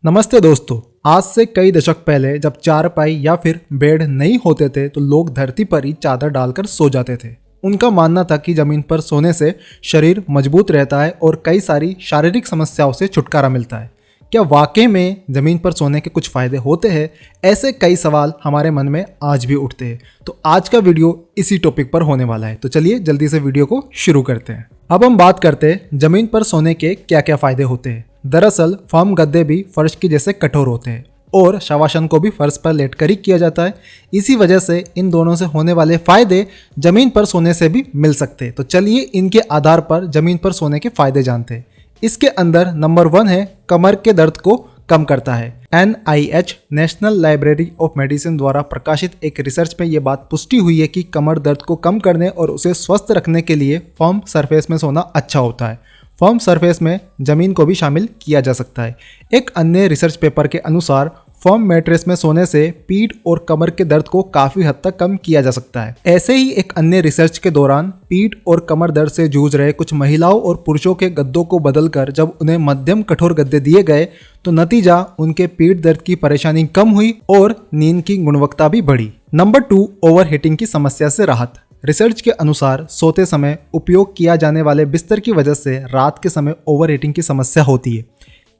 नमस्ते दोस्तों। आज से कई दशक पहले जब चारपाई या फिर बेड नहीं होते थे तो लोग धरती पर ही चादर डालकर सो जाते थे। उनका मानना था कि जमीन पर सोने से शरीर मजबूत रहता है और कई सारी शारीरिक समस्याओं से छुटकारा मिलता है। क्या वाकई में जमीन पर सोने के कुछ फायदे होते हैं? ऐसे कई सवाल हमारे मन में आज भी उठते हैं। तो आज का वीडियो इसी टॉपिक पर होने वाला है। तो चलिए जल्दी से वीडियो को शुरू करते हैं। अब हम बात करते हैं जमीन पर सोने के क्या क्या फायदे होते हैं। दरअसल फर्म गद्दे भी फर्श की जैसे कठोर होते हैं और शवासन को भी फर्श पर लेटकर ही किया जाता है। इसी वजह से इन दोनों से होने वाले फायदे जमीन पर सोने से भी मिल सकते हैं। तो चलिए इनके आधार पर जमीन पर सोने के फायदे जानते हैं। इसके अंदर नंबर 1 है कमर के दर्द को कम करता है। NIH national library of medicine द्वारा प्रकाशित एक रिसर्च में ये बात पुष्टि हुई है कि कमर दर्द को कम करने और उसे स्वस्थ रखने के लिए फर्म सरफेस में सोना अच्छा होता है। फर्म सरफेस में जमीन को भी शामिल किया जा सकता है। एक अन्य रिसर्च पेपर के अनुसार फर्म मैट्रेस में सोने से पीठ और कमर के दर्द को काफी हद तक कम किया जा सकता है। ऐसे ही एक अन्य रिसर्च के दौरान पीठ और कमर दर्द से जूझ रहे कुछ महिलाओं और पुरुषों के गद्दों को बदलकर जब उन्हें मध्यम कठोर गद्दे दिए गए तो नतीजा उनके पीठ दर्द की परेशानी कम हुई और नींद की गुणवत्ता भी बढ़ी। नंबर 2, ओवर हीटिंग की समस्या से राहत। रिसर्च के अनुसार सोते समय उपयोग किया जाने वाले बिस्तर की वजह से रात के समय ओवर हीटिंग की समस्या होती है।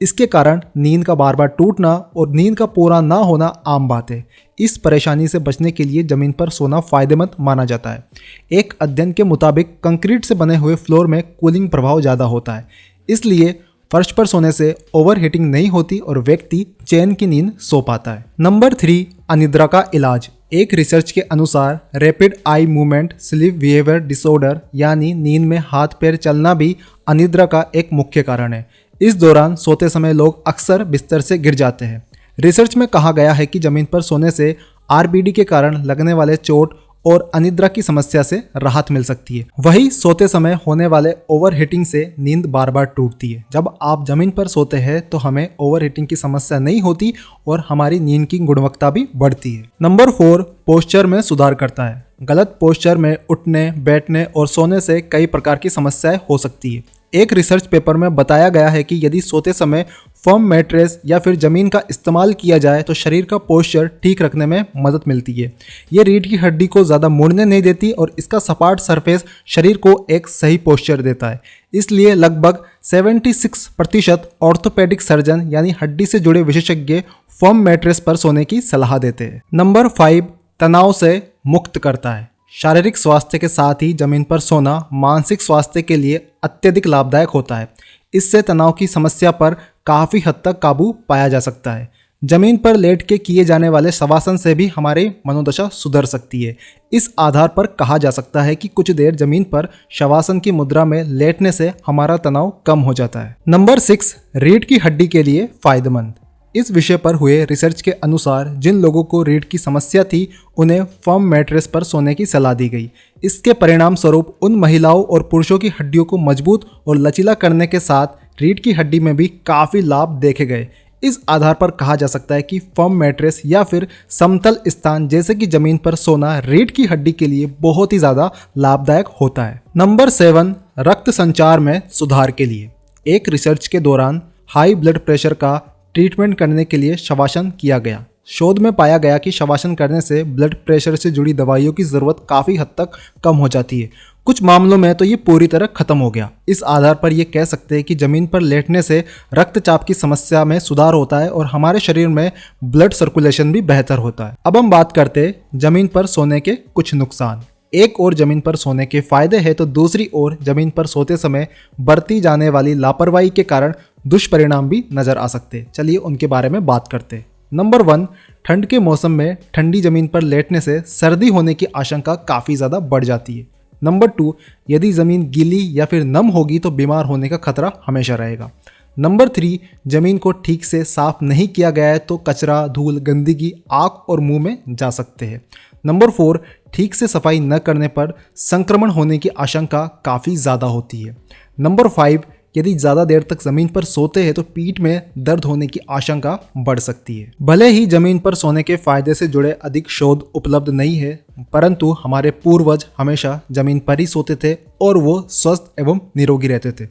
इसके कारण नींद का बार बार टूटना और नींद का पूरा ना होना आम बात है। इस परेशानी से बचने के लिए जमीन पर सोना फायदेमंद माना जाता है। एक अध्ययन के मुताबिक कंक्रीट से बने हुए फ्लोर में कूलिंग प्रभाव ज़्यादा होता है, इसलिए फर्श पर सोने से ओवर हीटिंग नहीं होती और व्यक्ति चैन की नींद सो पाता है। नंबर 3, अनिद्रा का इलाज। एक रिसर्च के अनुसार rapid eye movement sleep behaviour disorder यानी नींद में हाथ पैर चलना भी अनिद्रा का एक मुख्य कारण है। इस दौरान सोते समय लोग अक्सर बिस्तर से गिर जाते हैं। रिसर्च में कहा गया है कि जमीन पर सोने से RBD के कारण लगने वाले चोट और अनिद्रा की समस्या से राहत मिल सकती है। वहीं सोते समय होने वाले ओवरहीटिंग से नींद बार बार टूटती है। जब आप जमीन पर सोते हैं तो हमें ओवरहीटिंग की समस्या नहीं होती और हमारी नींद की गुणवत्ता भी बढ़ती है। नंबर 4, पोस्चर में सुधार करता है। गलत पोस्चर में उठने, बैठने और सोने से कई प्रकार की समस्याएं हो सकती है। एक रिसर्च पेपर में बताया गया है कि यदि सोते समय फर्म मैट्रेस या फिर जमीन का इस्तेमाल किया जाए तो शरीर का पोस्चर ठीक रखने में मदद मिलती है। ये रीढ़ की हड्डी को ज़्यादा मुड़ने नहीं देती और इसका सपाट सरफेस शरीर को एक सही पोस्चर देता है। इसलिए लगभग 76% ऑर्थोपेडिक सर्जन यानी हड्डी से जुड़े विशेषज्ञ फर्म मैट्रेस पर सोने की सलाह देते हैं। नंबर 5, तनाव से मुक्त करता है। शारीरिक स्वास्थ्य के साथ ही जमीन पर सोना मानसिक स्वास्थ्य के लिए अत्यधिक लाभदायक होता है। इससे तनाव की समस्या पर काफ़ी हद तक काबू पाया जा सकता है। जमीन पर लेट के किए जाने वाले शवासन से भी हमारी मनोदशा सुधर सकती है। इस आधार पर कहा जा सकता है कि कुछ देर जमीन पर शवासन की मुद्रा में लेटने से हमारा तनाव कम हो जाता है। नंबर 6, रीढ़ की हड्डी के लिए फायदेमंद। इस विषय पर हुए रिसर्च के अनुसार जिन लोगों को रीढ़ की समस्या थी उन्हें फर्म मैट्रेस पर सोने की सलाह दी गई। इसके परिणाम स्वरूप उन महिलाओं और पुरुषों की हड्डियों को मजबूत और लचीला करने के साथ रीढ़ की हड्डी में भी काफ़ी लाभ देखे गए। इस आधार पर कहा जा सकता है कि फर्म मैट्रेस या फिर समतल स्थान जैसे कि जमीन पर सोना रीढ़ की हड्डी के लिए बहुत ही ज़्यादा लाभदायक होता है। नंबर 7, रक्त संचार में सुधार के लिए। एक रिसर्च के दौरान हाई ब्लड प्रेशर का ट्रीटमेंट करने के लिए शवासन किया गया। शोध में पाया गया कि शवासन करने से ब्लड प्रेशर से जुड़ी दवाइयों की ज़रूरत काफ़ी हद तक कम हो जाती है। कुछ मामलों में तो ये पूरी तरह खत्म हो गया। इस आधार पर यह कह सकते हैं कि जमीन पर लेटने से रक्तचाप की समस्या में सुधार होता है और हमारे शरीर में ब्लड सर्कुलेशन भी बेहतर होता है। अब हम बात करते हैं जमीन पर सोने के कुछ नुकसान। एक और जमीन पर सोने के फायदे हैं तो दूसरी ओर जमीन पर सोते समय बरती जाने वाली लापरवाही के कारण दुष्परिणाम भी नजर आ सकते हैं। चलिए उनके बारे में बात करते हैं। नंबर 1, ठंड के मौसम में ठंडी जमीन पर लेटने से सर्दी होने की आशंका काफ़ी ज़्यादा बढ़ जाती है। नंबर 2, यदि ज़मीन गीली या फिर नम होगी तो बीमार होने का खतरा हमेशा रहेगा। नंबर 3, जमीन को ठीक से साफ नहीं किया गया है तो कचरा, धूल, गंदगी आँख और मुंह में जा सकते हैं। नंबर 4, ठीक से सफाई न करने पर संक्रमण होने की आशंका काफ़ी ज़्यादा होती है। नंबर 5, यदि ज़्यादा देर तक ज़मीन पर सोते हैं तो पीठ में दर्द होने की आशंका बढ़ सकती है। भले ही ज़मीन पर सोने के फायदे से जुड़े अधिक शोध उपलब्ध नहीं है, परंतु हमारे पूर्वज हमेशा ज़मीन पर ही सोते थे और वो स्वस्थ एवं निरोगी रहते थे।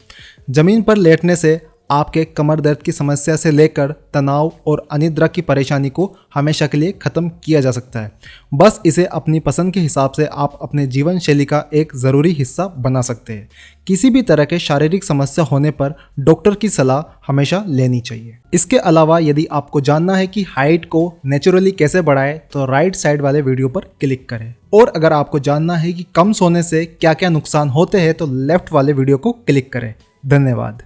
ज़मीन पर लेटने से आपके कमर दर्द की समस्या से लेकर तनाव और अनिद्रा की परेशानी को हमेशा के लिए ख़त्म किया जा सकता है। बस इसे अपनी पसंद के हिसाब से आप अपने जीवन शैली का एक ज़रूरी हिस्सा बना सकते हैं। किसी भी तरह के शारीरिक समस्या होने पर डॉक्टर की सलाह हमेशा लेनी चाहिए। इसके अलावा यदि आपको जानना है कि हाइट को नेचुरली कैसे बढ़ाएं तो राइट साइड वाले वीडियो पर क्लिक करें, और अगर आपको जानना है कि कम सोने से क्या क्या नुकसान होते हैं तो लेफ्ट वाले वीडियो को क्लिक करें। धन्यवाद।